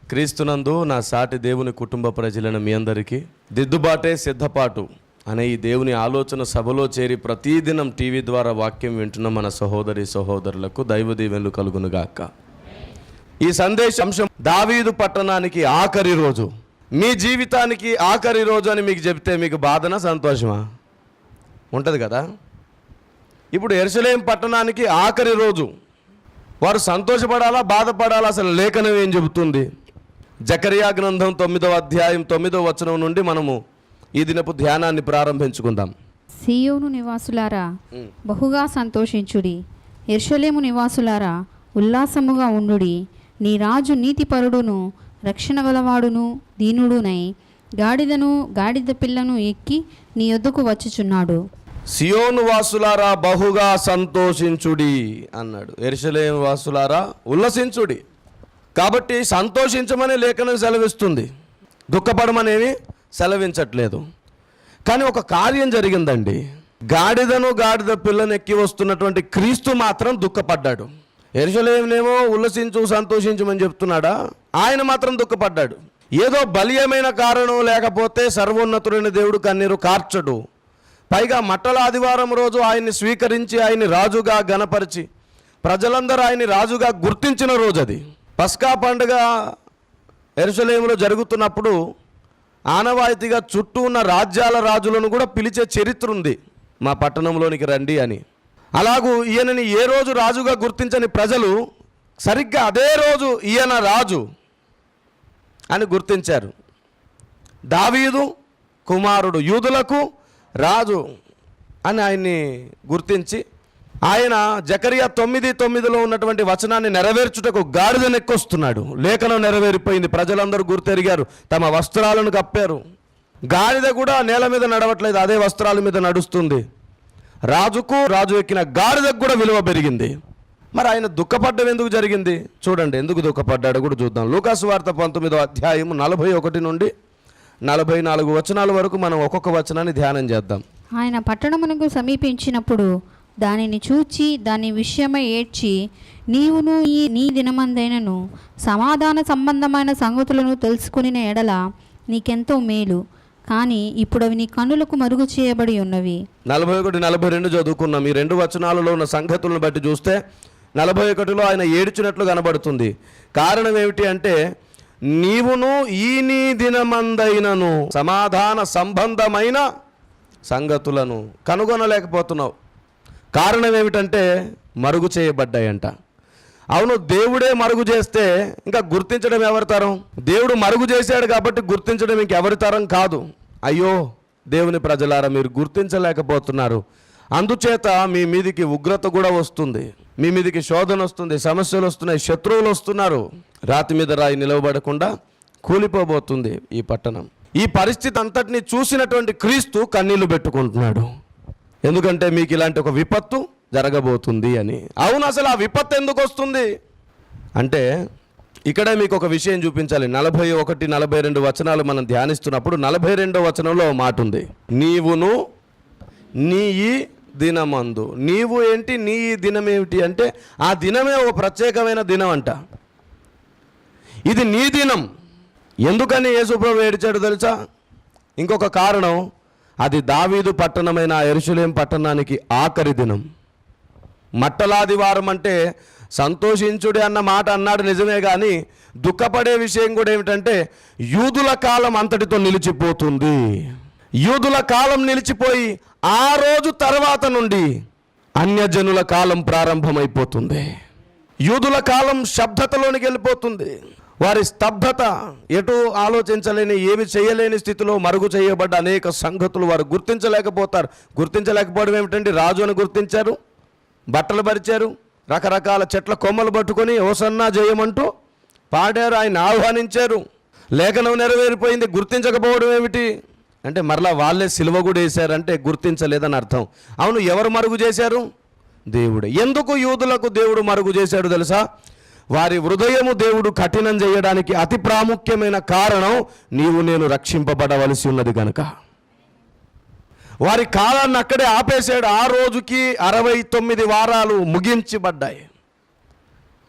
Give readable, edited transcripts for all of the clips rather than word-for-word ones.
క్రీస్తునందు నా సాటి దేవుని కుటుంబ ప్రజలను మీ అందరికీ దిద్దుబాటే సిద్ధపాటు అనే ఈ దేవుని ఆలోచన సభలో చేరి ప్రతిదినం టీవీ ద్వారా వాక్యం వింటున్న మన సహోదరి సహోదరులకు దైవ దీవెనలు కలుగునుగాక. ఈ సందేశం దావీదు పట్టణానికి ఆఖరి రోజు, మీ జీవితానికి ఆఖరి రోజు అని మీకు చెప్తే మీకు బాధనా సంతోషమా? ఉంటుంది కదా. ఇప్పుడు యెరూషలేము పట్టణానికి ఆఖరి రోజు, వారు సంతోషపడాలా బాధపడాలా? అసలు లేఖనం ఏం చెబుతుంది? జకరియా గ్రంథం 9వ అధ్యాయం 9వ వచనం నుండి మనము ఈ దినపు ధ్యానాన్ని ప్రారంభించుకుందాం. సీయోను నివాసులారా బహుగా సంతోషించుడి, యెరూషలేము నివాసులారా ఉల్లాసముగా ఉండుడి. నీ రాజు నీతిపరుడును రక్షణ గలవాడును దీనుడునై గాడిదను గాడిద పిల్లను ఎక్కి నీ యొద్దకు వచ్చుచున్నాడు. సియోను వాసులారా బహుగా సంతోషించుడి అన్నాడు. యెరూషలేము వాసులారా ఉల్లసించుడి. కాబట్టి సంతోషించమని లేఖనం సెలవిస్తుంది, దుఃఖపడమనేవి సెలవించట్లేదు. కానీ ఒక కార్యం జరిగిందండి. గాడిదను గాడిద పిల్లను ఎక్కి వస్తున్నటువంటి క్రీస్తు మాత్రం దుఃఖపడ్డాడు. యెరూషలేమునేమో ఉల్లసించు సంతోషించమని చెప్తున్నాడా, ఆయన మాత్రం దుఃఖపడ్డాడు. ఏదో బలీయమైన కారణం లేకపోతే సర్వోన్నతుడైన దేవుడు కన్నీరు కార్చడు. పైగా మట్టల ఆదివారం రోజు ఆయన్ని స్వీకరించి ఆయన్ని రాజుగా గణపరిచి ప్రజలందరూ ఆయన్ని రాజుగా గుర్తించిన రోజు అది. పస్కా పండుగ యెరూషలేములో జరుగుతున్నప్పుడు ఆనవాయితీగా చుట్టూ ఉన్న రాజ్యాల రాజులను కూడా పిలిచే చరిత్ర ఉంది, మా పట్టణంలోనికి రండి అని. అలాగూ ఈయనని ఏ రోజు రాజుగా గుర్తించని ప్రజలు సరిగ్గా అదే రోజు ఈయన రాజు అని గుర్తించారు. దావీదు కుమారుడు, యూదులకు రాజు అని ఆయన్ని గుర్తించి ఆయన జకరియా 9:9లో ఉన్నటువంటి వచనాన్ని నెరవేర్చుటకు గాడిదను ఎక్కొస్తున్నాడు. లేఖనం నెరవేరిపోయింది. ప్రజలందరూ గుర్తెరిగారు, తమ వస్త్రాలను కప్పారు. గాడిద కూడా నేల మీద నడవట్లేదు, అదే వస్త్రాల మీద నడుస్తుంది. రాజుకు, రాజు ఎక్కిన గాడిదకు కూడా విలువ పెరిగింది. మరి ఆయన దుఃఖపడ్డం ఎందుకు జరిగింది? చూడండి, ఎందుకు దుఃఖపడ్డాడో కూడా చూద్దాం. లూకాసు వార్త 19వ అధ్యాయం 41 నుండి 44 వచనాల వరకు మనం ఒక్కొక్క వచనాన్ని ధ్యానం చేద్దాం. ఆయన పట్టణమునకు సమీపించినప్పుడు దానిని చూచి దాని విషయమై ఏడ్చి, నీవును ఈ నీ దినమందైనను సమాధాన సంబంధమైన సంగతులను తెలుసుకుని ఎడల నీకెంతో మేలు, కానీ ఇప్పుడు అవి నీ కన్నులకు మరుగు చేయబడి ఉన్నవి. 41, 42 చదువుకున్నాం. ఈ 2 వచనాలలో ఉన్న సంగతులను బట్టి చూస్తే 41లో ఆయన ఏడ్చినట్లు కనబడుతుంది. కారణం ఏమిటి అంటే, నీవును ఈ నీ దినమందైనను సమాధాన సంబంధమైన సంగతులను కనుగొనలేకపోతున్నావు. కారణం ఏమిటంటే మరుగు చేయబడ్డాయంట. అవును, దేవుడే మరుగు చేస్తే ఇంకా గుర్తించడం ఎవరి తరం? దేవుడు మరుగు చేశాడు కాబట్టి గుర్తించడం ఇంకెవరి తరం కాదు. అయ్యో దేవుని ప్రజలారా, మీరు గుర్తించలేకపోతున్నారు. అందుచేత మీ మీదికి ఉగ్రత కూడా వస్తుంది, మీ మీదికి శోధన వస్తుంది, సమస్యలు వస్తున్నాయి, శత్రువులు వస్తున్నారు. రాతి మీద రాయి నిలవబడకుండా కూలిపోబోతుంది ఈ పట్టణం. ఈ పరిస్థితి అంతటిని చూసినటువంటి క్రీస్తు కన్నీళ్లు పెట్టుకుంటున్నాడు. ఎందుకంటే మీకు ఇలాంటి ఒక విపత్తు జరగబోతుంది అని. అవును, అసలు ఆ విపత్తు ఎందుకు వస్తుంది అంటే ఇక్కడే మీకు ఒక విషయం చూపించాలి. 41, 42 వచనాలు మనం ధ్యానిస్తున్నప్పుడు 42వ వచనంలో మాట ఉంది, నీవును నీ ఈ దినమందు. నీవు ఏంటి, నీ ఈ దినం ఏమిటి అంటే ఆ దినమే ఒక ప్రత్యేకమైన దినం అంట. ఇది నీ దినం. ఎందుకని యేసుప్రభు ఏడ్చాడు తెలుసా? ఇంకొక కారణం, అది దావీదు పట్టణమైన యెరూషలేము పట్టణానికి ఆఖరి దినం. మట్టలాదివారం అంటే సంతోషించుడి అన్న మాట అన్నాడు నిజమే, కానీ దుఃఖపడే విషయం కూడా ఏమిటంటే యూదుల కాలం అంతటితో నిలిచిపోతుంది. యూదుల కాలం నిలిచిపోయి ఆ రోజు తర్వాత నుండి అన్యజనుల కాలం ప్రారంభమైపోతుంది. యూదుల కాలం శబ్దతలోనికి వెళ్ళిపోతుంది. వారి స్తబ్దత, ఎటు ఆలోచించలేని, ఏమి చేయలేని స్థితిలో మరుగు చేయబడ్డ అనేక సంగతులు వారు గుర్తించలేకపోతారు. గుర్తించలేకపోవడం ఏమిటండి? రాజు అని గుర్తించారు, బట్టలు పరిచారు, రకరకాల చెట్ల కొమ్మలు పట్టుకొని హోసన్నా జయమంటూ పాడారు, ఆయన ఆహ్వానించారు. లేఖనం నెరవేరిపోయింది. గుర్తించకపోవడం ఏమిటి అంటే మరలా వాళ్ళే సిలువ కూడా వేశారంటే గుర్తించలేదని అర్థం. అవును, ఎవరు మరుగు చేశారు? దేవుడే. ఎందుకు యూదులకు దేవుడు మరుగు చేశాడు తెలుసా? వారి హృదయము దేవుడు కఠినం చేయడానికి అతి ప్రాముఖ్యమైన కారణం నీవు నేను రక్షింపబడవలసి ఉన్నది కనుక. వారి కాలాన్ని అక్కడే ఆపేశాడు. ఆ రోజుకి 69 వారాలు ముగించబడ్డాయి.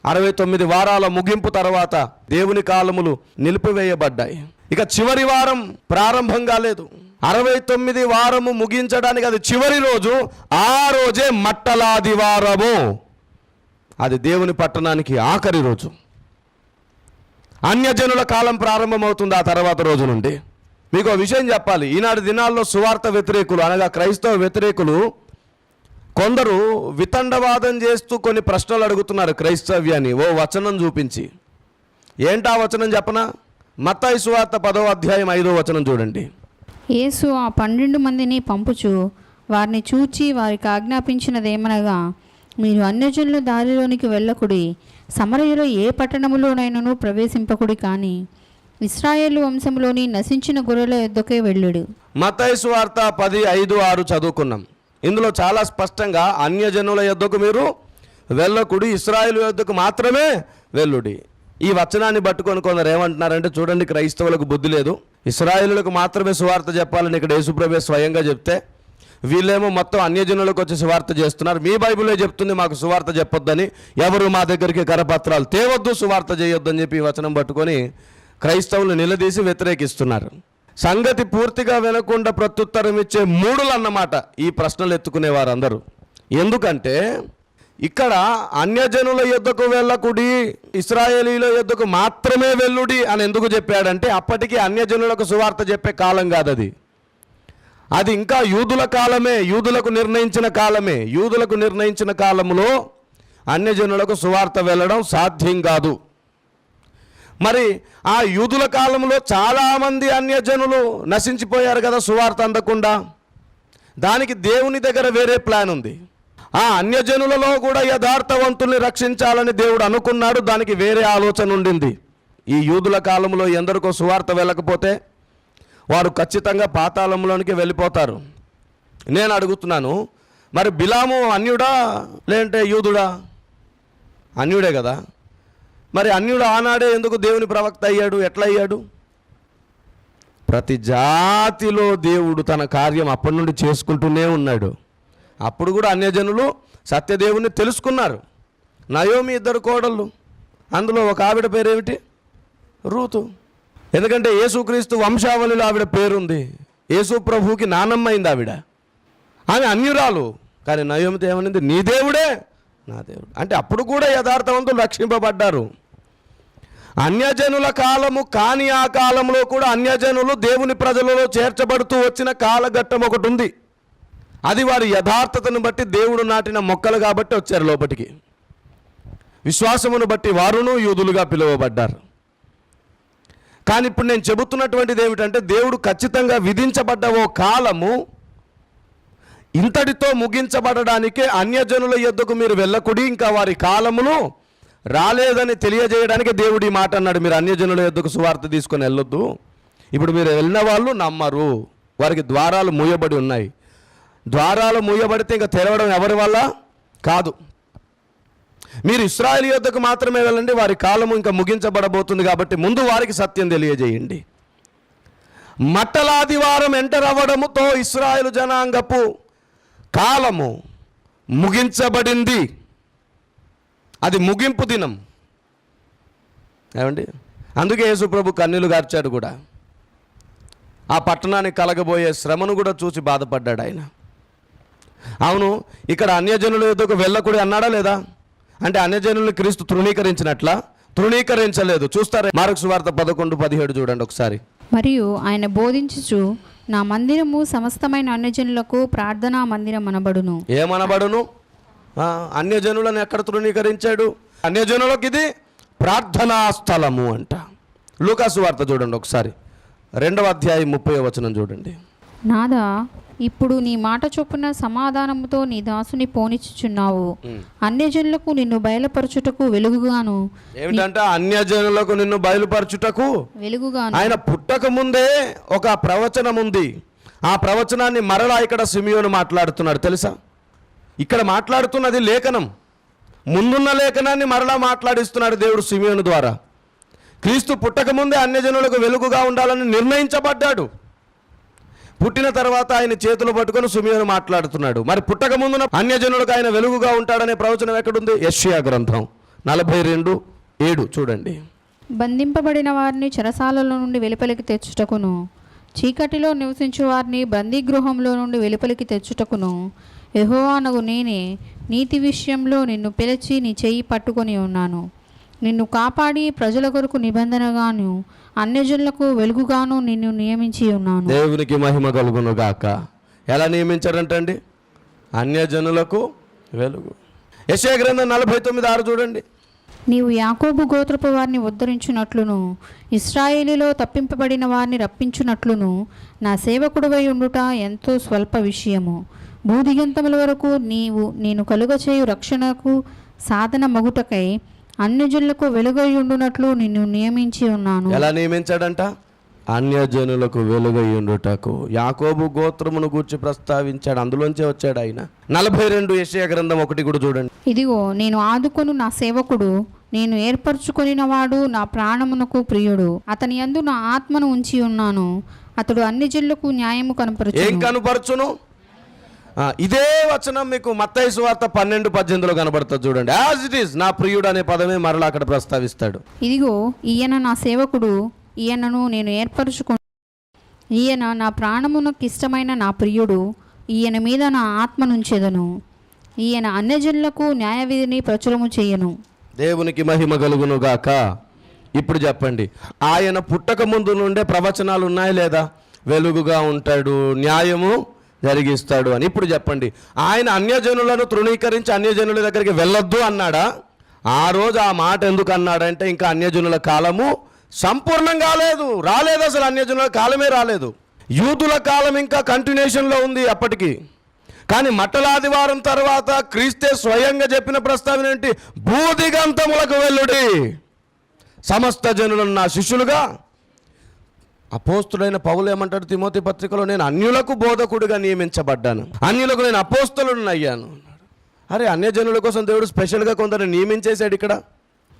69 వారాల ముగింపు తర్వాత దేవుని కాలములు నిలిపివేయబడ్డాయి. ఇక చివరి వారం ప్రారంభం కాలేదు. 69 వారము ముగించడానికి అది చివరి రోజు. ఆ రోజే మట్టలాది వారము. అది దేవుని పట్టణానికి ఆఖరి రోజు. అన్యజనుల కాలం ప్రారంభమవుతుంది ఆ తర్వాత రోజు నుండి. మీకు ఒక విషయం చెప్పాలి. ఈనాటి దినాల్లో సువార్త వ్యతిరేకులు అనగా క్రైస్తవ వ్యతిరేకులు కొందరు వితండవాదం చేస్తూ కొన్ని ప్రశ్నలు అడుగుతున్నారు క్రైస్తవ్యాన్ని ఓ వచనం చూపించి. ఏంటా వచనం చెప్పనా? మత్తయి సువార్త 10వ అధ్యాయం 5వ వచనం చూడండి. యేసు ఆ 12 మందిని పంపుచు వారిని చూచి వారికి ఆజ్ఞాపించినదేమనగా, మీరు అన్యజనుల దారిలోనికి వెళ్ళకుడి, సమరయులో ఏ పట్టణములోనైనను ప్రవేశింపకుడి, కానీ ఇశ్రాయేలు వంశంలోని నశించిన గొర్రెల యొద్దకే వెళ్ళుడు. మత్తయి సువార్త 10:5-6 చదువుకున్నాం. ఇందులో చాలా స్పష్టంగా అన్యజనుల యొద్దకు మీరు వెళ్ళకుడి, ఇశ్రాయేలు యొద్దకు మాత్రమే వెళ్ళుడి. ఈ వచనాన్ని పట్టుకొని కొందరు ఏమంటున్నారంటే, చూడండి క్రైస్తవులకు బుద్ధి లేదు, ఇశ్రాయేలులకు మాత్రమే సువార్త చెప్పాలని ఇక్కడ యేసుప్రభువే స్వయంగా చెప్తే వీళ్ళేమో మొత్తం అన్యజనులకు వచ్చి సువార్త చేస్తున్నారు. మీ బైబిలే చెప్తుంది మాకు సువార్త చెప్పొద్దని, ఎవరు మా దగ్గరికి కరపత్రాలు తేవద్దు, సువార్త చేయొద్దు అని చెప్పి ఈ వచనం పట్టుకొని క్రైస్తవులు నిలదీసి వ్యతిరేకిస్తున్నారు. సంగతి పూర్తిగా వినకుండా ప్రత్యుత్తరం ఇచ్చే మూడులు అన్నమాట ఈ ప్రశ్నలు ఎత్తుకునే వారందరూ. ఎందుకంటే ఇక్కడ అన్యజనుల యొద్దకు వెళ్ళకుడి, ఇశ్రాయేలీల యొద్దకు మాత్రమే వెళ్ళుడి అని ఎందుకు చెప్పాడంటే అప్పటికి అన్యజనులకు సువార్త చెప్పే కాలం కాదు అది. అది ఇంకా యూదుల కాలమే, యూదులకు నిర్ణయించిన కాలమే. యూదులకు నిర్ణయించిన కాలంలో అన్యజనులకు సువార్త వెళ్ళడం సాధ్యం కాదు. మరి ఆ యూదుల కాలంలో చాలామంది అన్యజనులు నశించిపోయారు కదా సువార్త అందకుండా. దానికి దేవుని దగ్గర వేరే ప్లాన్ ఉంది. ఆ అన్యజనులలో కూడా యథార్థవంతుల్ని రక్షించాలని దేవుడు అనుకున్నాడు. దానికి వేరే ఆలోచన ఉండింది. ఈ యూదుల కాలంలో ఎందరికో సువార్త వెళ్ళకపోతే వారు ఖచ్చితంగా పాతాళంలోనికి వెళ్ళిపోతారు. నేను అడుగుతున్నాను, మరి బిలాము అన్యుడా లేదంటే యూదుడా? అన్యుడే కదా. మరి అన్యుడు ఆనాడే ఎందుకు దేవుని ప్రవక్త అయ్యాడు? ఎట్లా అయ్యాడు? ప్రతి జాతిలో దేవుడు తన కార్యం అప్పటి నుండి చేసుకుంటూనే ఉన్నాడు. అప్పుడు కూడా అన్యజనులు సత్యదేవుని తెలుసుకున్నారు. నయోమి 2 కోడళ్ళు, అందులో ఒక ఆవిడ పేరేమిటి? రూతు. ఎందుకంటే యేసుక్రీస్తు వంశావళిలో ఆవిడ పేరుంది. యేసు ప్రభువుకి నానమ్మ అయింది ఆవిడ. ఆమె అన్యురాలు. కానీ నయోమితో ఏమనింది? నీ దేవుడే నా దేవుడు. అంటే అప్పుడు కూడా యథార్థవంతులు రక్షింపబడ్డారు. అన్యజనుల కాలము కాని ఆ కాలంలో కూడా అన్యజనులు దేవుని ప్రజలలో చేర్చబడుతూ వచ్చిన కాలఘట్టం ఒకటి ఉంది. అది వారి యథార్థతను బట్టి దేవుడు నాటిన మొక్కలు కాబట్టి వచ్చారు లోపటికి. విశ్వాసమును బట్టి వారును యూదులుగా పిలువబడ్డారు. కానీ ఇప్పుడు నేను చెబుతున్నటువంటిది ఏమిటంటే, దేవుడు ఖచ్చితంగా విధించబడ్డ ఓ కాలము ఇంతటితో ముగించబడడానికే అన్యజనుల యొద్దకు మీరు వెళ్ళకుడి, ఇంకా వారి కాలమును రాలేదని తెలియజేయడానికి దేవుడు ఈ మాట అన్నాడు. మీరు అన్యజనుల యొద్దకు సువార్త తీసుకొని వెళ్ళొద్దు. ఇప్పుడు మీరు వెళ్ళిన వాళ్ళు నమ్మరు, వారికి ద్వారాలు మూయబడి ఉన్నాయి. ద్వారాలు మూయబడితే ఇంకా తెరవడం ఎవరి వల్ల కాదు. మీరు ఇశ్రాయేలు యొద్దకు మాత్రమే వెళ్ళండి, వారి కాలము ఇంకా ముగించబడబోతుంది కాబట్టి ముందు వారికి సత్యం తెలియజేయండి. మట్టలాది వారం ఎంటర్ అవ్వడముతో ఇశ్రాయేలు జనాంగపు కాలము ముగించబడింది. అది ముగింపు దినం ఏమండి. అందుకే యేసుప్రభు కన్నీళ్లు గార్చాడు కూడా. ఆ పట్టణానికి కలగబోయే శ్రమను కూడా చూసి బాధపడ్డాడు ఆయన. అవును, ఇక్కడ అన్యజనుల యొద్దకు వెళ్ళకూడదు అన్నాడా లేదా? అంటే అన్యజనులను క్రీస్తు తృణీకరించినట్లా? తృణీకరించలేదు. చూస్తారా మార్కు సువార్త 11:17 చూడండి ఒకసారి. మరియు ఆయన బోధించుచు, నా మందిరము సమస్తమైన అన్యజనులకు ప్రార్థనా మందిరం అనబడును. ఏమనబడును? అన్యజనులను ఎక్కడ తృణీకరించాడు? అన్యజనులకు ఇది ప్రార్థనా స్థలము అంట. లూకాసు వార్త చూడండి ఒకసారి, 2వ అధ్యాయం 30వ వచనం చూడండి. నాదా, ఇప్పుడు నీ మాట చొప్పున సమాధానముతో నీ దాసుని పోనిచ్చుచున్నావు. అన్యజనులకు నిన్ను బయలుపరచుటకు వెలుగుగాను. ఏమిటంటే అన్యజనులకు నిన్ను బయలుపరచుటకు వెలుగుగాను. ఆయన పుట్టక ముందే ఒక ప్రవచనం ఉంది. ఆ ప్రవచనాన్ని మరలా ఇక్కడ సిమియోను మాట్లాడుతున్నాడు. తెలుసా, ఇక్కడ మాట్లాడుతున్నది లేఖనం, ముందున్న లేఖనాన్ని మరలా మాట్లాడిస్తున్నాడు దేవుడు సిమియోను ద్వారా. క్రీస్తు పుట్టక ముందే అన్యజనులకు వెలుగుగా ఉండాలని నిర్ణయించబడ్డాడు. పుట్టిన తర్వాత ఆయన చేతులు పట్టుకొని సిమియోను మాట్లాడుతున్నాడు. మరి పుట్టక ముందున అన్యజనులకు ఆయన వెలుగుగా ఉంటాడనే ప్రవచనం ఎక్కడుంది? యెషయా గ్రంథం 42:7 చూడండి. బంధింపబడిన వారిని చెరసాలలో నుండి వెలుపలికి తెచ్చుటకును, చీకటిలో నివసించు వారిని బందీగృహంలో నుండి వెలుపలికి తెచ్చుటకును యెహోవానగు నేనే నీతి విషయంలో నిన్ను పిలిచి నీ చెయ్యి పట్టుకొని ఉన్నాను. నిన్ను కాపాడి ప్రజల కొరకు నిబంధనగాను అన్యజనులకు వెలుగుగాను నిన్ను నియమించి ఉన్నాను. దేవునికి మహిమ కలుగును గాక. ఎలా నియమించారంటండి? అన్యజనులకు వెలుగు. యెషయా గ్రంథం 49:6 చూడండి. నీవు యాకోబు గోత్రపు వారిని ఉద్ధరించునట్లును, ఇశ్రాయేలులో తప్పింపబడిన వారిని రప్పించునట్లును నా సేవకుడివై ఉండుట ఎంతో స్వల్ప విషయము. భూదిగంతముల వరకు నేను కలుగచేయు రక్షణకు సాధన మగుటకై అన్యజనులకు వెలుగై ఉండునట్లు నిన్ను నియమించి ఉన్నాను. ఎలా నియమించాడంట? అన్యజనులకు వెలుగై ఉండుటకు. యాకోబు గోత్రమును గూర్చి ప్రస్తావించాడు, అందులోంచే వచ్చాడు ఆయన. 42 యెషయా గ్రంథం 1 కూడా చూడండి. ఇదిగో నేను ఆదుకొను నా సేవకుడు, నేను ఏర్పరచుకొనినవాడు, నా ప్రాణమునకు ప్రియుడు. అతని యందు నా ఆత్మను ఉంచి ఉన్నాను. అతడు అన్యజనులకు న్యాయము కనపరచును. ఏం కనపరచును? ఇదే వచనం మీకు మత్తయి సువార్త 12:18 కనబడుతుంది చూడండి. యాజ్ ఇట్ ఈస్, నా ప్రియుడు అనే పదమే మరలా అక్కడ ప్రస్తావిస్తాడు. ఇదిగో ఈయన నా సేవకుడు, ఈయనను నేను ఏర్పరచుకుని, ఈయన నా ప్రాణమునకు ఇష్టమైన నా ప్రియుడు, ఈయన మీద నా ఆత్మనుంచెదను. ఈయన అన్యజనులకు న్యాయవిధిని ప్రచురము చేయను. దేవునికి మహిమ కలుగును గాక. ఇప్పుడు చెప్పండి, ఆయన పుట్టక ముందు నుండే ప్రవచనాలు ఉన్నాయి లేదా? వెలుగుగా ఉంటాడు, న్యాయము జరిగిస్తాడు అని. ఇప్పుడు చెప్పండి, ఆయన అన్యజనులను తృణీకరించి అన్యజనుల దగ్గరికి వెళ్ళొద్దు అన్నాడా? ఆ రోజు ఆ మాట ఎందుకు అన్నాడంటే ఇంకా అన్యజనుల కాలము సంపూర్ణం రాలేదు అసలు అన్యజనుల కాలమే రాలేదు. యూదుల కాలం ఇంకా కంటిన్యూషన్లో ఉంది అప్పటికి. కానీ మట్టలాదివారం తర్వాత క్రీస్తే స్వయంగా చెప్పిన ప్రస్తావన ఏంటి? భూదిగంతములకు వెళ్ళుడి, సమస్త జనులను నా శిష్యులుగా. అపోస్తుడైన పౌలు ఏమంటాడు తిమోతి పత్రికలో? నేను అన్యులకు బోధకుడిగా నియమించబడ్డాను, అన్యులకు నేను అపోస్తులుని అయ్యాను. అరే, అన్యజనుల కోసం దేవుడు స్పెషల్గా కొందరు నియమించేశాడు ఇక్కడ.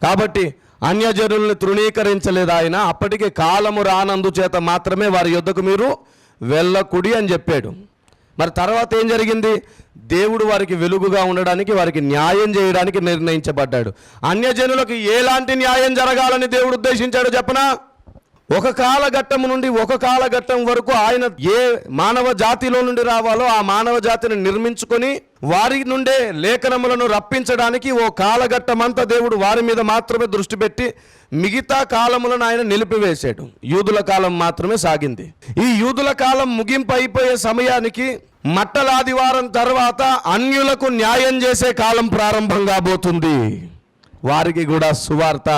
కాబట్టి అన్యజనుల్ని తృణీకరించలేదు ఆయన. అప్పటికే కాలము రానందు చేత మాత్రమే వారి యొద్దకు మీరు వెళ్ళకుడి అని చెప్పాడు. మరి తర్వాత ఏం జరిగింది? దేవుడు వారికి వెలుగుగా ఉండడానికి, వారికి న్యాయం చేయడానికి నిర్ణయించబడ్డాడు. అన్యజనులకు ఎలాంటి న్యాయం జరగాలని దేవుడు ఉద్దేశించాడో చెప్పనా? ఒక కాలఘట్టం నుండి ఒక కాలఘట్టం వరకు ఆయన ఏ మానవ జాతిలో నుండి రావాలో ఆ మానవ జాతిని నిర్మించుకొని వారి నుండే లేఖనములను రప్పించడానికి ఓ కాలఘట్టం అంతా దేవుడు వారి మీద మాత్రమే దృష్టి పెట్టి మిగతా కాలములను ఆయన నిలిపివేశాడు. యూదుల కాలం మాత్రమే సాగింది. ఈ యూదుల కాలం ముగింపు అయిపోయే సమయానికి మట్టలాదివారం తర్వాత అన్యులకు న్యాయం చేసే కాలం ప్రారంభం కాబోతుంది. వారికి కూడా సువార్త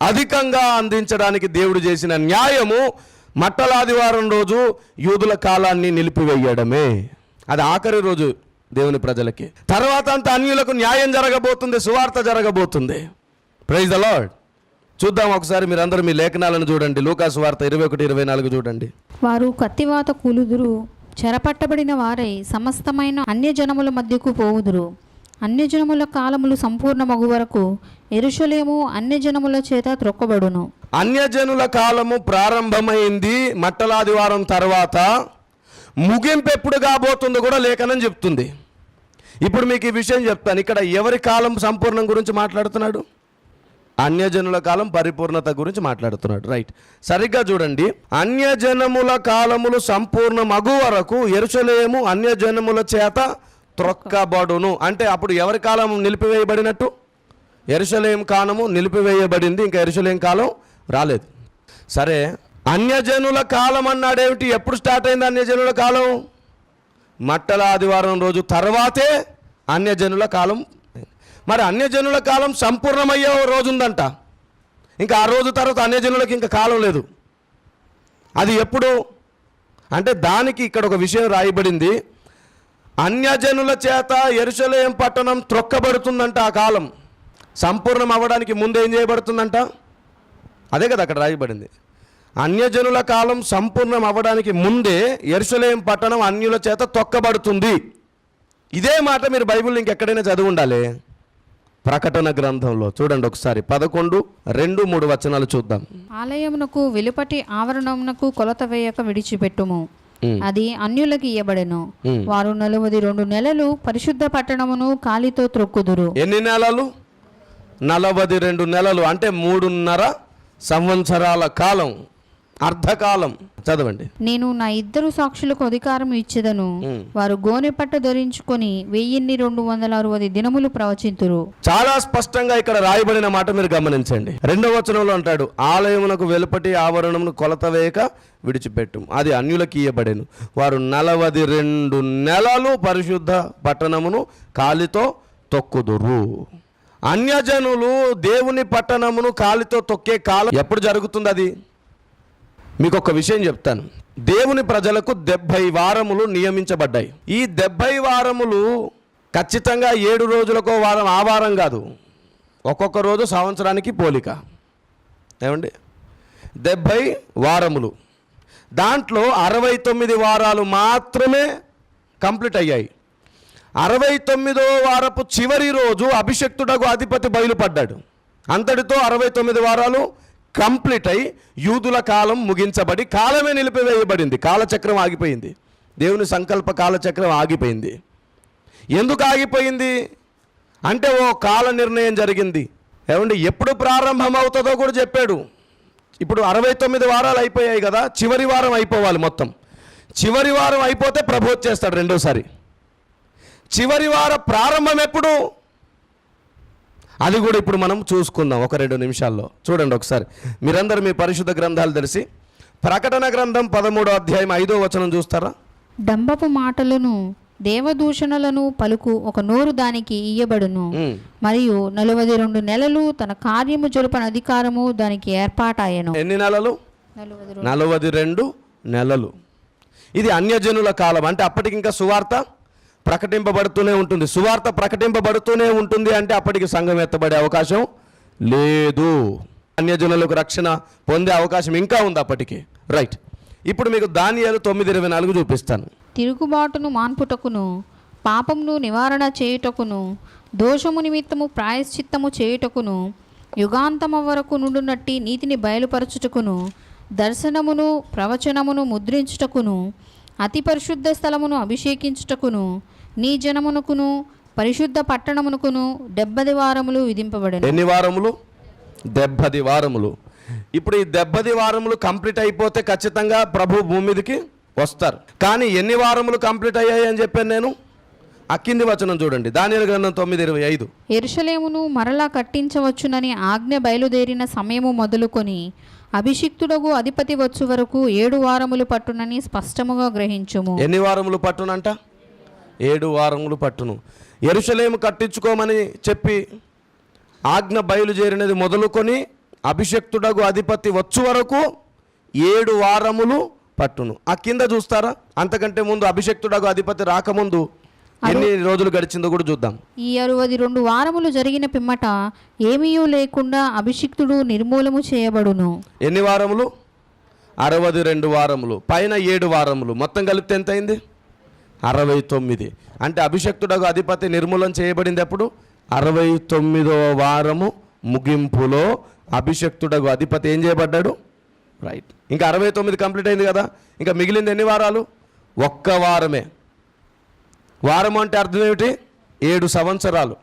అధికంగా అందించడానికి దేవుడు చేసిన న్యాయము మట్టలాదివారం రోజు యూదుల కాలాన్ని నిలిపివేయడమే. అది ఆఖరి రోజు దేవుని ప్రజలకి. తర్వాత అంతా అన్యులకు న్యాయం జరగబోతుంది, సువార్త జరగబోతుంది. Praise the lord. చూద్దాం ఒకసారి, మీరందరూ మీ లేఖనాలను చూడండి. లూకాసు వార్త 21:24 చూడండి. వారు కత్తివాత కూలుదురు, చెరపట్టబడిన వారై సమస్తమైన అన్యజనముల మధ్యకు పోవుదురు. అన్యజనముల కాలములు సంపూర్ణమగు వరకు యెరూషలేము అన్యజనముల చేత త్రొక్కబడును. అన్యజనుల కాలము ప్రారంభమైంది మట్టలాదివారం తర్వాత. ముగింపు ఎప్పుడు కాబోతుందో కూడా లేఖనం చెప్తుంది. ఇప్పుడు మీకు ఈ విషయం చెప్తాను. ఇక్కడ ఎవరి కాలం సంపూర్ణం గురించి మాట్లాడుతున్నాడు? అన్యజనుల కాలం పరిపూర్ణత గురించి మాట్లాడుతున్నాడు. రైట్, సరిగ్గా చూడండి. అన్యజనముల కాలములు సంపూర్ణమగు వరకు యెరూషలేము అన్యజనముల చేత త్రొక్కబడును. అంటే అప్పుడు ఎవరి కాలం నిలిపివేయబడినట్టు? యెరూషలేము కాలము నిలిపివేయబడింది, ఇంకా యెరూషలేము కాలం రాలేదు. సరే, అన్యజనుల కాలం అన్నాడేమిటి? ఎప్పుడు స్టార్ట్ అయింది అన్యజనుల కాలం? మట్టల ఆదివారం రోజు తర్వాతే అన్యజనుల కాలం. మరి అన్యజనుల కాలం సంపూర్ణమయ్యే రోజు ఉందంట. ఇంకా ఆ రోజు తర్వాత అన్యజనులకు ఇంకా కాలం లేదు. అది ఎప్పుడు అంటే దానికి ఇక్కడ ఒక విషయం రాయబడింది. అన్యజనుల చేత యెరూషలేము పట్టణం త్రొక్కబడుతుందంట. ఆ కాలం సంపూర్ణం అవ్వడానికి ముందు ఏం చేయబడుతుందంట? అదే కదా అక్కడ రాయబడింది. అన్యజనుల కాలం సంపూర్ణం అవ్వడానికి ముందే యెరూషలేము పట్టణం అన్యుల చేత తొక్కబడుతుంది. ఇదే మాట మీరు బైబిల్ ఇంకెక్కడైనా చదివి ఉండాలి. ప్రకటన గ్రంథంలో చూడండి ఒకసారి 11:2-3 వచనాలు చూద్దాం. ఆలయమునకు వెలుపటి ఆవరణమునకు కొలత వేయక విడిచిపెట్టుము, అది అన్యులకు ఇయ్యబడెను. వారు 42 నెలలు పరిశుద్ధ పట్టణమును కాలితో త్రొక్కుదురు. ఎన్ని నెలలు? 42 నెలలు, అంటే 3.5 సంవత్సరాల కాలం, అర్ధకాలం. చదవండి. నేను నా 2 సాక్షులకు అధికారం ఇచ్చేదను, వారు గోనె పట్ట ధరించుకొని 1260 దినములు ప్రవచింతురు. చాలా స్పష్టంగా ఇక్కడ రాయబడిన మాట మీరు గమనించండి. 2వ వచనంలో అంటాడు, ఆలయమునకు వెలుపటి ఆవరణమును కొలత వేయక విడిచిపెట్టు, అది అన్యులకు ఇయ్యబడెను. వారు 42 నెలలు పరిశుద్ధ పట్టణమును కాలితో తొక్కుదురు. అన్యజనులు దేవుని పట్టణమును కాలితో తొక్కే కాలం ఎప్పుడు జరుగుతుంది? అది మీకు ఒక విషయం చెప్తాను. దేవుని ప్రజలకు 70 వారములు నియమించబడ్డాయి. ఈ 70 వారములు ఖచ్చితంగా 7 రోజులకో వారం, ఆ వారం కాదు, ఒక్కొక్క రోజు సంవత్సరానికి పోలిక. ఏమండి? 70 వారములు, దాంట్లో 69 వారాలు మాత్రమే కంప్లీట్ అయ్యాయి. 69వ వారపు చివరి రోజు అభిషక్తుడగు అధిపతి బయలుపడ్డాడు. అంతటితో 69 వారాలు కంప్లీట్ అయి యూదుల కాలం ముగించబడి కాలమే నిలిపివేయబడింది. కాలచక్రం ఆగిపోయింది. దేవుని సంకల్ప కాలచక్రం ఆగిపోయింది. ఎందుకు ఆగిపోయింది అంటే ఓ కాల నిర్ణయం జరిగింది. ఏమండి? ఎప్పుడు ప్రారంభం అవుతుందో కూడా చెప్పాడు. ఇప్పుడు 69 వారాలు అయిపోయాయి కదా, చివరి వారం అయిపోవాలి మొత్తం. చివరి వారం అయిపోతే ప్రభు వచ్చేస్తాడు రెండోసారి. చివరి వార ప్రారంభం ఎప్పుడు? అది కూడా ఇప్పుడు మనం చూసుకుందాం 1-2 నిమిషాల్లో. చూడండి ఒకసారి, మీరందరూ మీ పరిశుద్ధ గ్రంథాలు తెలిసి ప్రకటన గ్రంథం 13వ అధ్యాయం 5వ వచనం చూస్తారా? డంబపు మాటలను దేవదూషణలను పలుకు ఒక నోరు దానికి ఇయ్యబడును, మరియు 42 నెలలు తన కార్యము జరుపని అధికారము దానికి ఏర్పాటాయను. ఎన్ని నెలలు? 42 నెలలు. ఇది అన్యజనుల కాలం. అంటే అప్పటికి ఇంకా సువార్త ప్రకటింపబడుతూనే ఉంటుంది. సువార్త ప్రకటింపబడుతూనే ఉంటుంది అంటే అప్పటికి సంఘం ఎత్తబడే అవకాశం లేదు. అన్యజనులకు రక్షణ పొందే అవకాశం ఇంకా ఉంది అప్పటికి. రైట్. ఇప్పుడు మీకు దానియేలు 9:24 చూపిస్తాను. తిరుగుబాటును మాన్పుటకును, పాపమును నివారణ చేయుటకును, దోషము నిమిత్తము ప్రాయశ్చిత్తము చేయుటకును, యుగాంతము వరకు నుండునట్టి నీతిని బయలుపరచుటకును, దర్శనమును ప్రవచనమును ముద్రించుటకును, అతి పరిశుద్ధ స్థలమును అభిషేకించుటకును, నీ జనమునకును పరిశుద్ధ పట్టణమునకును 70 వారములు విధింపబడెను. ఎన్ని వారములు? 70 వారములు. ఇప్పుడు ఈ 70 వారములు కంప్లీట్ అయిపోతే ఖచ్చితంగా ప్రభు భూమి మీదకి వస్తారు. కానీ ఎన్ని వారములు కంప్లీట్ అయ్యాయి అని చెప్పాను నేను? ఆ కింది వచనం చూడండి, దానియేలు గ్రంథం 9:25. యెరూషలేమును మరలా కట్టించవచ్చునని ఆజ్ఞ బయలుదేరిన సమయము మొదలుకొని అభిషిక్తుడగు అధిపతి వచ్చు వరకు 7 వారములు పట్టునని స్పష్టముగా గ్రహించుము. ఎన్ని వారములు పట్టునంట? 7 వారములు పట్టును. యెరూషలేము కట్టించుకోమని చెప్పి ఆజ్ఞ బయలుదేరినది మొదలుకొని అభిషక్తుడగు అధిపతి వచ్చు వరకు 7 వారములు పట్టును. ఆ కింద చూస్తారా? అంతకంటే ముందు అభిషక్తుడగు అధిపతి రాకముందు ఎన్ని రోజులు గడిచిందో కూడా చూద్దాం. ఈ 62 వారములు జరిగిన పిమ్మట ఏమీయూ లేకుండా అభిషిక్తుడు నిర్మూలము చేయబడును. ఎన్ని వారములు? 62 వారములు పైన 7 వారములు, మొత్తం కలిపితే ఎంత అయింది? 69. అంటే అభిషక్తుడగు అధిపతి నిర్మూలన చేయబడింది ఎప్పుడు? 69వ వారము ముగింపులో అభిషక్తుడగు అధిపతి ఏం చేయబడ్డాడు? రైట్. ఇంకా 69 కంప్లీట్ అయింది కదా, ఇంకా మిగిలింది ఎన్ని వారాలు? 1 వారమే. వారం అంటే అర్థం ఏమిటి? 7 సంవత్సరాలు.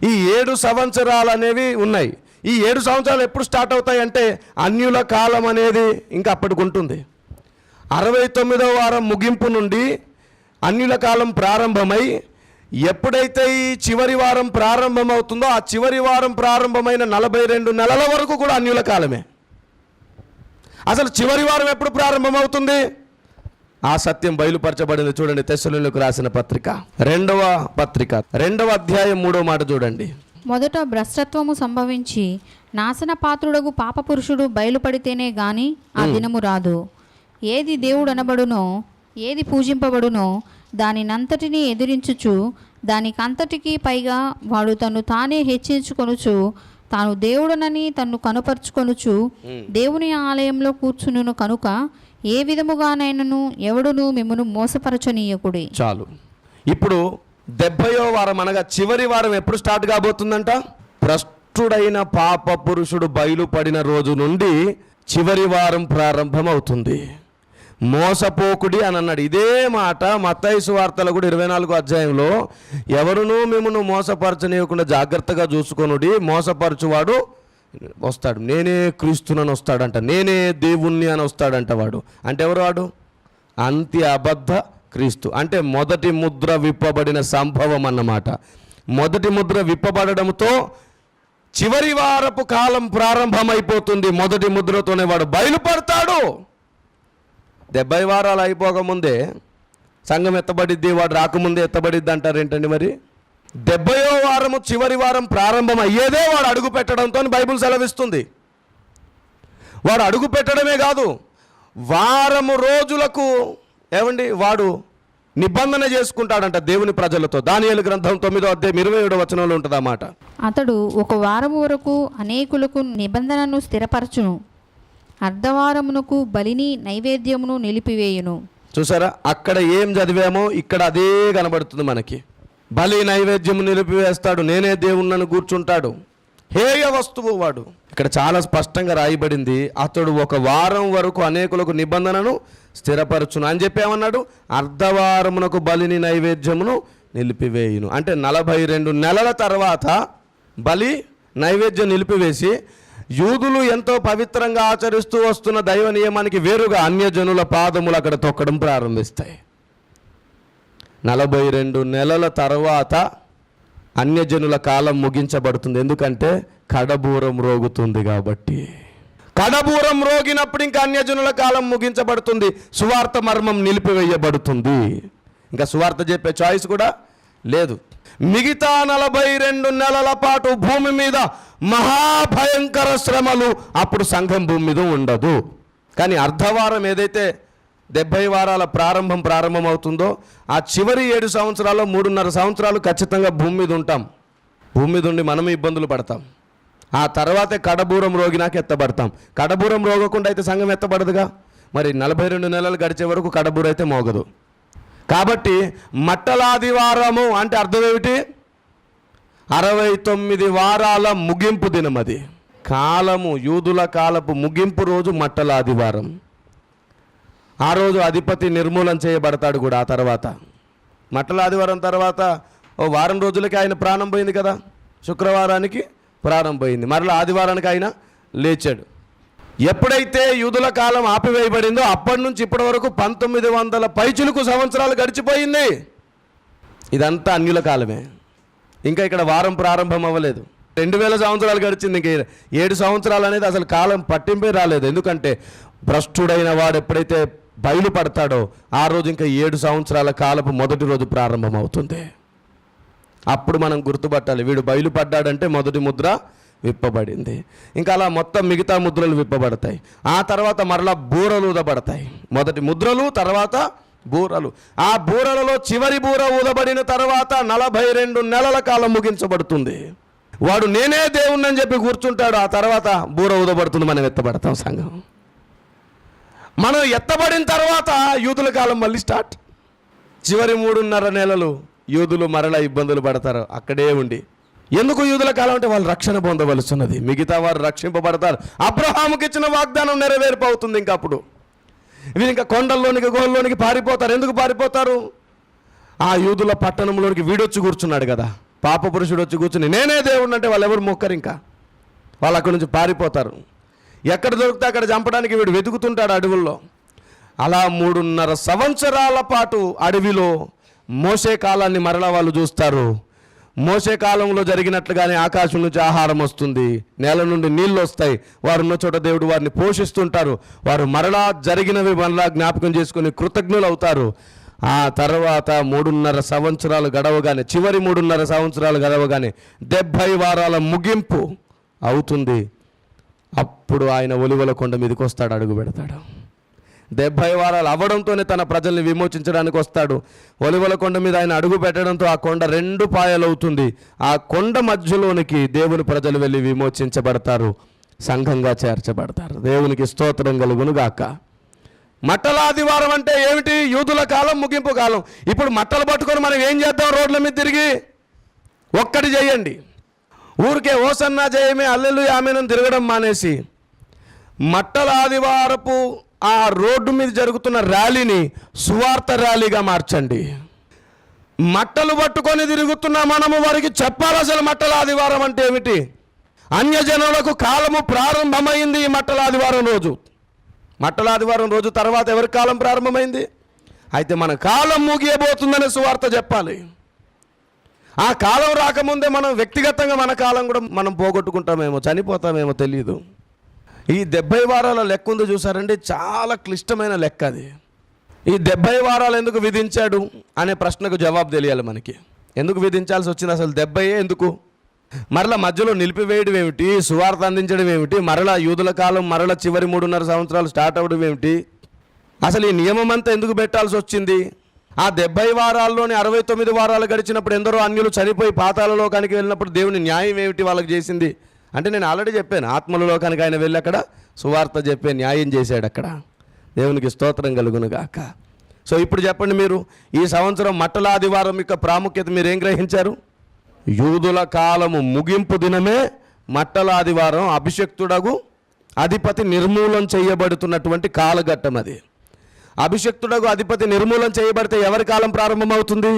ఈ 7 సంవత్సరాలు అనేవి ఉన్నాయి. ఈ 7 సంవత్సరాలు ఎప్పుడు స్టార్ట్ అవుతాయి అంటే అన్యుల కాలం అనేది ఇంకా అప్పటికి ఉంటుంది. 69వ వారం ముగింపు నుండి అన్యుల కాలం ప్రారంభమై ఎప్పుడైతే ఈ చివరి వారం ప్రారంభమవుతుందో ఆ చివరి వారం ప్రారంభమైన 42 నెలల వరకు కూడా అన్యుల కాలమే. అసలు చివరి వారం ఎప్పుడు ప్రారంభమవుతుంది? ఆ సత్యం బయలుపరచబడింది. చూడండి, తెస్సలోనికీయులకు రాసిన పత్రిక 2వ పత్రిక 2వ అధ్యాయం 3వ మాట చూడండి. మొదట భ్రష్టత్వము సంభవించి నాశన పాత్రుడగు పాపపురుషుడు బయలుపడితేనే గాని ఆ దినము రాదు. ఏది దేవుడు అనబడునో, ఏది పూజింపబడునో దానినంతటినీ ఎదిరించుచు దానికంతటికీ పైగా వాడు తను తానే హెచ్చించుకొనుచు తాను దేవుడనని తన్ను కనుపరుచుకొనుచు దేవుని ఆలయంలో కూర్చును కనుక ఏ విధముగానైనను ఎవడును మిమ్మను మోసపరచనీయకుడి. చాలు. ఇప్పుడు 70వ వారం అనగా చివరి వారం ఎప్పుడు స్టార్ట్ కాబోతుందంట? భ్రష్టుడైన పాప పురుషుడు బయలుపడిన రోజు నుండి చివరి వారం ప్రారంభం అవుతుంది. మోసపోకుడి అని అన్నాడు. ఇదే మాట మత్తయి సువార్తలో కూడా 24వ అధ్యాయంలో ఎవరునూ మిమ్మల్ని మోసపరచనీయకుండా జాగ్రత్తగా చూసుకొనుడి, మోసపరచువాడు వస్తాడు, నేనే క్రీస్తునని వస్తాడంట, నేనే దేవుణ్ణి అని వస్తాడంట. వాడు అంటే ఎవరు? వాడు అంత్య అబద్ధ క్రీస్తు. అంటే మొదటి ముద్ర విప్పబడిన సంభవం అన్నమాట. మొదటి ముద్ర విప్పబడడంతో చివరి వారపు కాలం ప్రారంభమైపోతుంది. మొదటి ముద్రతోనే వాడు బయలుపడతాడు. 70 వారాలు అయిపోకముందే సంఘం ఎత్తబడిద్ది, వాడు రాకముందే ఎత్తబడిద్ది అంటారు ఏంటండి మరి? 70వ వారము చివరి వారం ప్రారంభం అయ్యేదే వాడు అడుగు పెట్టడంతో బైబిల్ సెలవిస్తుంది. వాడు అడుగు పెట్టడమే కాదు, వారము రోజులకు ఏమండి వాడు నిబంధన చేసుకుంటాడంట దేవుని ప్రజలతో. దానియేలు గ్రంథం 9వ అధ్యాయం 27వ వచనంలో ఉంటుంది ఆ మాట. అతడు ఒక వారము వరకు అనేకులకు నిబంధనను స్థిరపరచును, అర్ధవారమునకు బలిని నైవేద్యమును నిలిపివేయును. చూసారా, అక్కడ ఏం చదివామో ఇక్కడ అదే కనబడుతుంది మనకి. బలి నైవేద్యము నిలిపివేస్తాడు, నేనే దేవుణ్ణని కూర్చుంటాడు, హేయ వస్తువు వాడు. ఇక్కడ చాలా స్పష్టంగా రాయబడింది, అతడు ఒక వారం వరకు అనేకులకు నిబంధనను స్థిరపరచును అని చెప్పి ఏమన్నాడు? అర్ధవారమునకు బలిని నైవేద్యమును నిలిపివేయును. అంటే 42 నెలల తర్వాత బలి నైవేద్యం నిలిపివేసి యూదులు ఎంతో పవిత్రంగా ఆచరిస్తూ వస్తున్న దైవ నియమానికి వేరుగా అన్యజనుల పాదములు అక్కడ తొక్కడం ప్రారంభిస్తాయి. 42 నెలల తర్వాత అన్యజనుల కాలం ముగించబడుతుంది. ఎందుకంటే కడబూరం రోగుతుంది కాబట్టి. కడబూరం రోగినప్పుడు ఇంకా అన్యజనుల కాలం ముగించబడుతుంది, సువార్త మర్మం నిలిపివేయబడుతుంది. ఇంకా సువార్త చెప్పే చాయిస్ కూడా లేదు. మిగతా 42 నెలల పాటు భూమి మీద మహాభయంకర శ్రమలు, అప్పుడు సంఘం భూమి మీద ఉండదు. కానీ అర్ధవారం ఏదైతే 70 వారాల ప్రారంభం అవుతుందో ఆ చివరి 7 సంవత్సరాల్లో 3.5 సంవత్సరాలు ఖచ్చితంగా భూమి మీద ఉంటాం. భూమి మీద ఉండి మనమే ఇబ్బందులు పడతాం. ఆ తర్వాతే కడబూరం రోగినాక ఎత్తబడతాం. కడబూరం రోగకుండా అయితే సంఘం ఎత్తబడదుగా. మరి 42 నెలలు గడిచే వరకు కడబూర అయితే మోగదు. కాబట్టి మట్టలాదివారము అంటే అర్థం ఏమిటి? 69 వారాల ముగింపు దినం. అది కాలము, యూదుల కాలపు ముగింపు రోజు మట్టలాదివారం. ఆ రోజు అధిపతి నిర్మూలన చేయబడతాడు కూడా. ఆ తర్వాత మట్టలాదివారం తర్వాత ఓ వారం రోజులకి ఆయన ప్రాణం పోయింది కదా, శుక్రవారానికి ప్రాణం పోయింది, మరలా ఆదివారానికి ఆయన లేచాడు. ఎప్పుడైతే యూదుల కాలం ఆపివేయబడిందో అప్పటి నుంచి ఇప్పటి వరకు 1900 పైచిలుకు సంవత్సరాలు గడిచిపోయింది. ఇదంతా అన్యుల కాలమే. ఇంకా ఇక్కడ వారం ప్రారంభం అవ్వలేదు. 2000 సంవత్సరాలు గడిచింది. ఇంక 7 సంవత్సరాలు అనేది అసలు కాలం పట్టింపే రాలేదు. ఎందుకంటే భ్రష్టుడైన వాడు ఎప్పుడైతే బయలుపడతాడో ఆ రోజు ఇంకా 7 సంవత్సరాల కాలపు మొదటి రోజు ప్రారంభం అవుతుంది. అప్పుడు మనం గుర్తుపట్టాలి, వీడు బయలుపడ్డాడంటే మొదటి ముద్ర విప్పబడింది. ఇంకా అలా మొత్తం మిగతా ముద్రలు విప్పబడతాయి. ఆ తర్వాత మరలా బూరలు ఊదబడతాయి. మొదటి ముద్రలు, తర్వాత బూరలు. ఆ బూరలలో చివరి బూర ఊదబడిన తర్వాత 42 నెలల కాలం ముగించబడుతుంది. వాడు నేనే దేవుణ్ణి అని చెప్పి కూర్చుంటాడు. ఆ తర్వాత బూర ఊదబడుతుంది, మనం ఎత్తబడతాం సంఘం. మనం ఎత్తబడిన తర్వాత యూదుల కాలం మళ్ళీ స్టార్ట్. చివరి 3.5 నెలలు యూదులు మరలా ఇబ్బందులు పడతారు అక్కడే ఉండి. ఎందుకు యూదుల కాలం అంటే వాళ్ళు రక్షణ పొందవలసినది, మిగతా వారు రక్షింపబడతారు. అబ్రహాముకి ఇచ్చిన వాగ్దానం నెరవేర్పు అవుతుంది. ఇంకా అప్పుడు వీరు ఇంకా కొండల్లోనికి గోల్లోనికి పారిపోతారు. ఎందుకు పారిపోతారు? ఆ యూదుల పట్టణంలోనికి వీడొచ్చి కూర్చున్నాడు కదా, పాప పురుషుడు వచ్చి కూర్చుని నేనే దేవుడు అంటే వాళ్ళు ఎవరు మొక్కరు. ఇంకా వాళ్ళు అక్కడి నుంచి పారిపోతారు. ఎక్కడ దొరికితే అక్కడ చంపడానికి వీడు వెతుకుతుంటాడు అడవుల్లో. అలా 3.5 సంవత్సరాల పాటు అడవిలో మోసే కాలాన్ని మరలా వాళ్ళు చూస్తారు. మోసే కాలంలో జరిగినట్లుగానే ఆకాశం నుంచి ఆహారం వస్తుంది, నేల నుండి నీళ్ళు వస్తాయి. వారు ఉన్న చోట దేవుడు వారిని పోషిస్తుంటారు. వారు మరలా జరిగినవి మరలా జ్ఞాపకం చేసుకుని కృతజ్ఞులు అవుతారు. ఆ తర్వాత 3.5 సంవత్సరాలు గడవగానే, చివరి 3.5 సంవత్సరాలు గడవగానే 70 వారాల ముగింపు అవుతుంది. అప్పుడు ఆయన ఒలివల కొండ మీదకి వస్తాడు, అడుగు పెడతాడు. 70 వారాలు అవ్వడంతోనే తన ప్రజల్ని విమోచించడానికి వస్తాడు. ఒలివల కొండ మీద ఆయన అడుగు పెట్టడంతో ఆ కొండ 2 పాయలవుతుంది. ఆ కొండ మధ్యలోనికి దేవుని ప్రజలు వెళ్ళి విమోచించబడతారు, సంఘంగా చేర్చబడతారు. దేవునికి స్తోత్రం కలుగును గాక. మట్టల ఆదివారం అంటే ఏమిటి? యూదుల కాలం, ముగింపు కాలం. ఇప్పుడు మట్టలు పట్టుకొని మనం ఏం చేద్దాం? రోడ్ల మీద తిరిగి ఒక్కటి చేయండి. ఊరికే ఓసన్నా జయమే హల్లెలూయా ఆమేన్ తిరగడం మానేసి మట్టల ఆదివారపు ఆ రోడ్డు మీద జరుగుతున్న ర్యాలీని సువార్త ర్యాలీగా మార్చండి. మట్టలు పట్టుకొని తిరుగుతున్న మనము వారికి చెప్పాలి అసలు మట్టల ఆదివారం అంటే ఏమిటి. అన్యజనులకు కాలము ప్రారంభమైంది ఈ మట్టల ఆదివారం రోజు. మట్టల ఆదివారం రోజు తర్వాత ఎవరి కాలం ప్రారంభమైంది? అయితే మన కాలం ముగియబోతుందనే సువార్త చెప్పాలి. ఆ కాలం రాకముందే మనం వ్యక్తిగతంగా మన కాలం కూడా మనం పోగొట్టుకుంటామేమో, చనిపోతామేమో తెలియదు. ఈ 70 వారాల లెక్క ఉంది చూసారండి, చాలా క్లిష్టమైన లెక్క అది. ఈ 70 వారాలు ఎందుకు విధించాడు అనే ప్రశ్నకు జవాబు తెలియాలి మనకి. ఎందుకు విధించాల్సి వచ్చింది అసలు? 70 ఎందుకు? మరలా మధ్యలో నిలిపివేయడం ఏమిటి? సువార్త అందించడం ఏమిటి? మరలా యూదుల కాలం మరలా చివరి 3.5 సంవత్సరాలు స్టార్ట్ అవ్వడం ఏమిటి? అసలు ఈ నియమం అంతా ఎందుకు పెట్టాల్సి వచ్చింది? ఆ 70 వారాల్లోని 69 వారాలు గడిచినప్పుడు ఎందరో అన్యులు చనిపోయి పాతాళలోకానికి వెళ్ళినప్పుడు దేవుని న్యాయం ఏమిటి వాళ్ళకి చేసింది అంటే, నేను ఆల్రెడీ చెప్పాను, ఆత్మలలోకానికి ఆయన వెళ్ళి అక్కడ సువార్త చెప్పే న్యాయం చేశాడు అక్కడ. దేవునికి స్తోత్రం కలుగును గాక. సో ఇప్పుడు చెప్పండి, మీరు ఈ సంవత్సరం మట్టల ఆదివారం యొక్క ప్రాముఖ్యత మీరు ఏం గ్రహించారు? యూదుల కాలము ముగింపు దినమే మట్టల ఆదివారం. అభిషక్తుడగు అధిపతి నిర్మూలన చేయబడుతున్నటువంటి కాలఘట్టం అది. అభిషక్తుడగు అధిపతి నిర్మూలన చేయబడితే ఎవరి కాలం ప్రారంభమవుతుంది?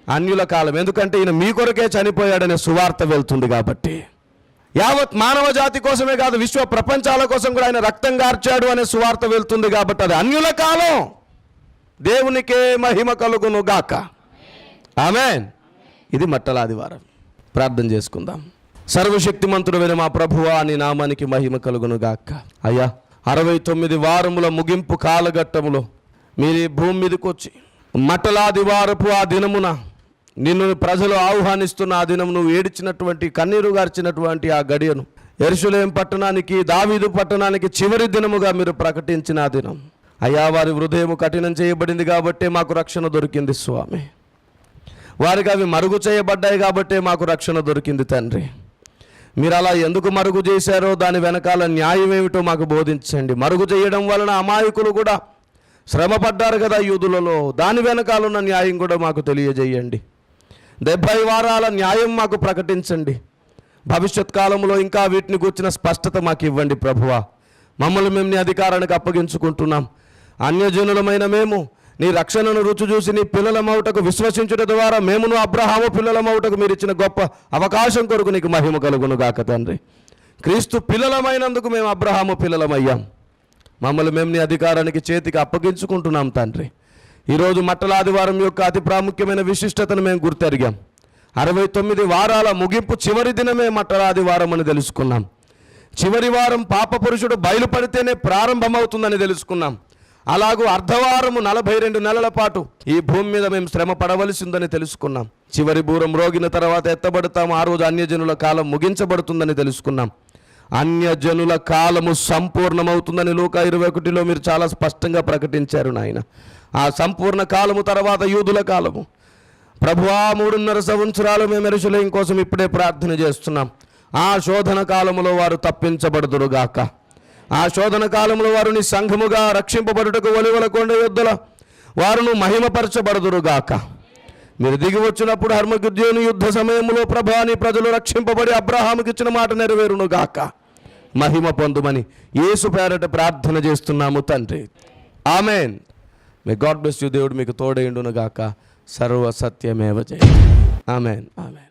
అన్యుల కాలం. ఎందుకంటే ఈయన మీ కొరకే చనిపోయాడనే సువార్త వెళ్తుంది కాబట్టి. యావత్ మానవ జాతి కోసమే కాదు, విశ్వ ప్రపంచాల కోసం కూడా ఆయన రక్తం గార్చాడు అనే సువార్త వెళ్తుంది కాబట్టి అది అన్యుల కాలం. దేవునికే మహిమ కలుగును గాక. ఆమేన్. ఇది మట్టల ఆదివారం. ప్రార్థన చేసుకుందాం. సర్వశక్తిమంతుడైన మా ప్రభువా, నీ నామానికి మహిమ కలుగును గాక. అయ్యా, 69 వారముల ముగింపు కాలఘట్టములో మీరు ఈ భూమి మీదకి వచ్చి మట్టల ఆదివారపు ఆ దినమున నిన్ను ప్రజలు ఆహ్వానిస్తున్న ఆ దినం, నువ్వు ఏడ్చినటువంటి కన్నీరు గార్చినటువంటి ఆ గడియను యెరూషలేము పట్టణానికి, దావీదు పట్టణానికి చివరి దినముగా మీరు ప్రకటించిన ఆ దినం. అయ్యా, వారి హృదయం కఠినం చేయబడింది కాబట్టే మాకు రక్షణ దొరికింది స్వామి. వారికి అవి మరుగు చేయబడ్డాయి కాబట్టే మాకు రక్షణ దొరికింది తండ్రి. మీరు అలా ఎందుకు మరుగు చేశారో, దాని వెనకాల న్యాయం ఏమిటో మాకు బోధించండి. మరుగు చేయడం వలన అమాయకులు కూడా శ్రమపడ్డారు కదా యూదులలో, దాని వెనకాల ఉన్న న్యాయం కూడా మాకు తెలియజేయండి. 70 వారాల న్యాయం మాకు ప్రకటించండి. భవిష్యత్ కాలంలో ఇంకా వీటిని గూర్చిన స్పష్టత మాకు ఇవ్వండి ప్రభువా. మమ్మల్ని మేము నీ అధికారానికి అప్పగించుకుంటున్నాం. అన్యజనులమైన మేము నీ రక్షణను రుచి చూసి నీ పిల్లలమౌటకు విశ్వసించుట ద్వారా మేమును అబ్రహాము పిల్లలమౌటకు మీరు ఇచ్చిన గొప్ప అవకాశం కొరకు నీకు మహిమ కలుగును గాక తండ్రి. క్రీస్తు పిల్లలమైనందుకు మేము అబ్రహాము పిల్లలమయ్యాం. మమ్మల్ని మేము నీ అధికారానికి చేతికి అప్పగించుకుంటున్నాం తండ్రి. ఈరోజు మట్టల ఆదివారం యొక్క అతి ప్రాముఖ్యమైన విశిష్టతను మేము గుర్తెరిగాం. 69 వారాల ముగింపు చివరి దినమే మట్టల ఆదివారం అని తెలుసుకున్నాం. చివరి వారం పాప పురుషుడు బయలుపడితేనే ప్రారంభమవుతుందని తెలుసుకున్నాం. అలాగూ అర్ధవారము 42 నెలల పాటు ఈ భూమి మీద మేము శ్రమ పడవలసిందని తెలుసుకున్నాం. చివరి బూరం రోగిన తర్వాత ఎత్తబడతాము. ఆ రోజు అన్యజనుల కాలం ముగించబడుతుందని తెలుసుకున్నాం. అన్యజనుల కాలము సంపూర్ణమవుతుందని లూకా 21లో మీరు చాలా స్పష్టంగా ప్రకటించారు నాయన. ఆ సంపూర్ణ కాలము తర్వాత యూదుల కాలము. ప్రభువా, 3.5 సంవత్సరాలు మేము యెరూషలేము కోసం ఇప్పుడే ప్రార్థన చేస్తున్నాం. ఆ శోధన కాలములో వారు తప్పించబడుదురుగాక. ఆ శోధన కాలంలో వారు నీ సంఘముగా రక్షింపబడుటకు ఒలివల కొండ యొద్దల వారును మహిమపరచబడుదురుగాక. మీరు దిగి వచ్చినప్పుడు హర్మగిద్యోను యుద్ధ సమయంలో ప్రభా నీ ప్రజలు రక్షింపబడి అబ్రహాముకి ఇచ్చిన మాట నెరవేరునుగాక. మహిమ పొందుమని యేసు పేరట ప్రార్థన చేస్తున్నాము తండ్రి. Amen. May God bless you. దేవుడు మీకు తోడైండునుగాక. సర్వ సత్యమేవ జయ. ఆమెన్. ఆమెన్.